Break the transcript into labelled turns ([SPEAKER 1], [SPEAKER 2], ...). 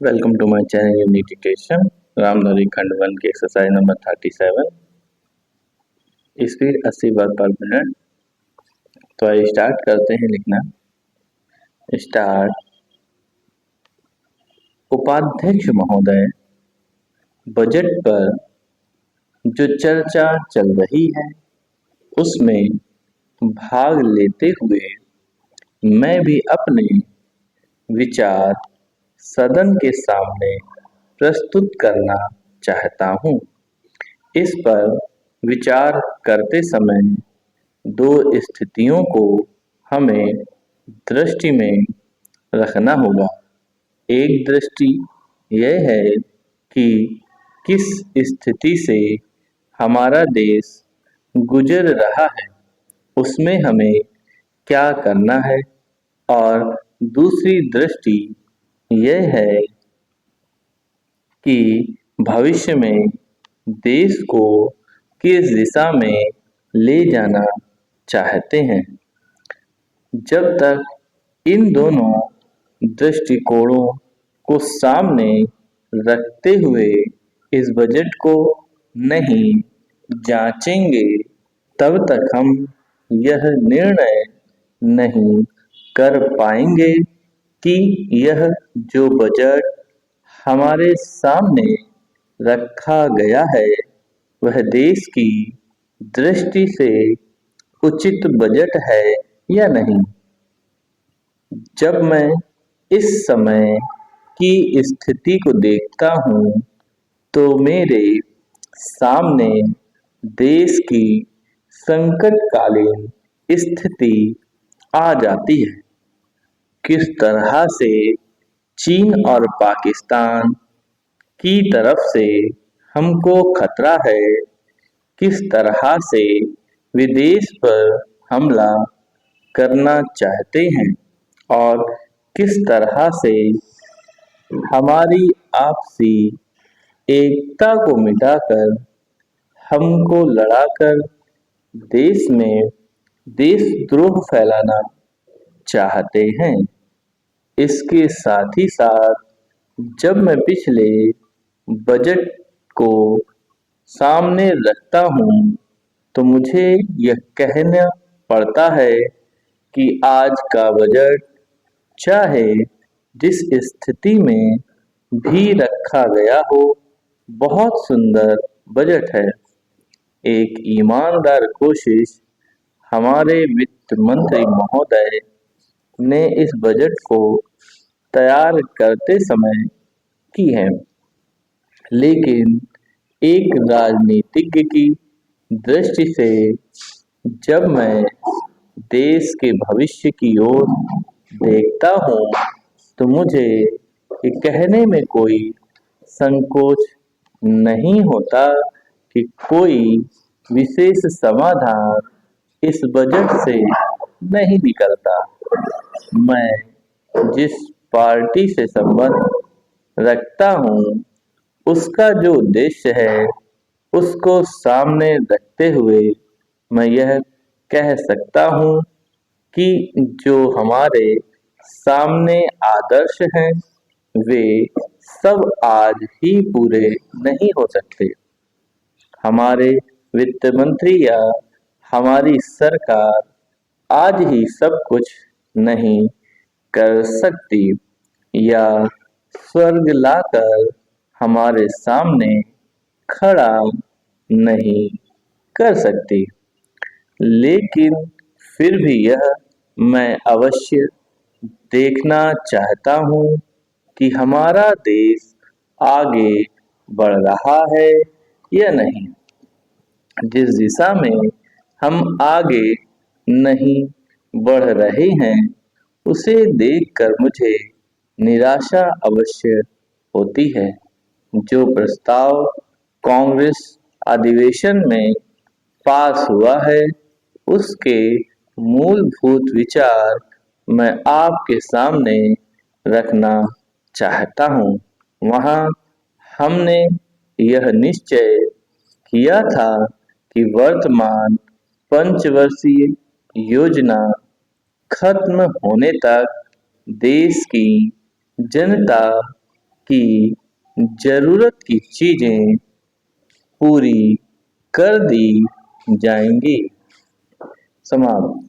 [SPEAKER 1] Welcome to my channel unity station Ramdhari खंड 1 की exercise number 37 speed 80 word per minute. तो आइए स्टार्ट करते हैं लिखना। स्टार्ट। उपाध्यक्ष महोदय, बजट पर जो चर्चा चल रही है उसमें भाग लेते हुए मैं भी अपने विचार सदन के सामने प्रस्तुत करना चाहता हूँ। इस पर विचार करते समय दो स्थितियों को हमें दृष्टि में रखना होगा। एक दृष्टि यह है कि किस स्थिति से हमारा देश गुजर रहा है, उसमें हमें क्या करना है, और दूसरी दृष्टि यह है कि भविष्य में देश को किस दिशा में ले जाना चाहते हैं। जब तक इन दोनों दृष्टिकोणों को सामने रखते हुए इस बजट को नहीं जांचेंगे, तब तक हम यह निर्णय नहीं कर पाएंगे कि यह जो बजट हमारे सामने रखा गया है वह देश की दृष्टि से उचित बजट है या नहीं। जब मैं इस समय की स्थिति को देखता हूँ तो मेरे सामने देश की संकटकालीन स्थिति आ जाती है। किस तरह से चीन और पाकिस्तान की तरफ से हमको खतरा है, किस तरह से विदेश पर हमला करना चाहते हैं और किस तरह से हमारी आपसी एकता को मिटाकर हमको लड़ाकर देश में देशद्रोह फैलाना चाहते हैं। इसके साथ ही साथ जब मैं पिछले बजट को सामने रखता हूँ तो मुझे यह कहना पड़ता है कि आज का बजट चाहे जिस स्थिति में भी रखा गया हो, बहुत सुंदर बजट है। एक ईमानदार कोशिश हमारे वित्त मंत्री महोदय ने इस बजट को तैयार करते समय की है, लेकिन एक राजनीतिज्ञ की दृष्टि से जब मैं देश के भविष्य की ओर देखता हूँ तो मुझे ये कहने में कोई संकोच नहीं होता कि कोई विशेष समाधान इस बजट से नहीं निकलता। मैं जिस पार्टी से संबंध रखता हूँ उसका जो उद्देश्य है उसको सामने रखते हुए मैं यह कह सकता हूँ कि जो हमारे सामने आदर्श हैं वे सब आज ही पूरे नहीं हो सकते। हमारे वित्त मंत्री या हमारी सरकार आज ही सब कुछ नहीं कर सकती या स्वर्ग लाकर हमारे सामने खड़ा नहीं कर सकती, लेकिन फिर भी यह मैं अवश्य देखना चाहता हूँ कि हमारा देश आगे बढ़ रहा है या नहीं। जिस दिशा में हम आगे नहीं बढ़ रहे हैं उसे देखकर मुझे निराशा अवश्य होती है। जो प्रस्ताव कांग्रेस अधिवेशन में पास हुआ है उसके मूलभूत विचार मैं आपके सामने रखना चाहता हूँ। वहाँ हमने यह निश्चय किया था कि वर्तमान पंचवर्षीय योजना खत्म होने तक देश की जनता की जरूरत की चीजें पूरी कर दी जाएंगी। समाप्त।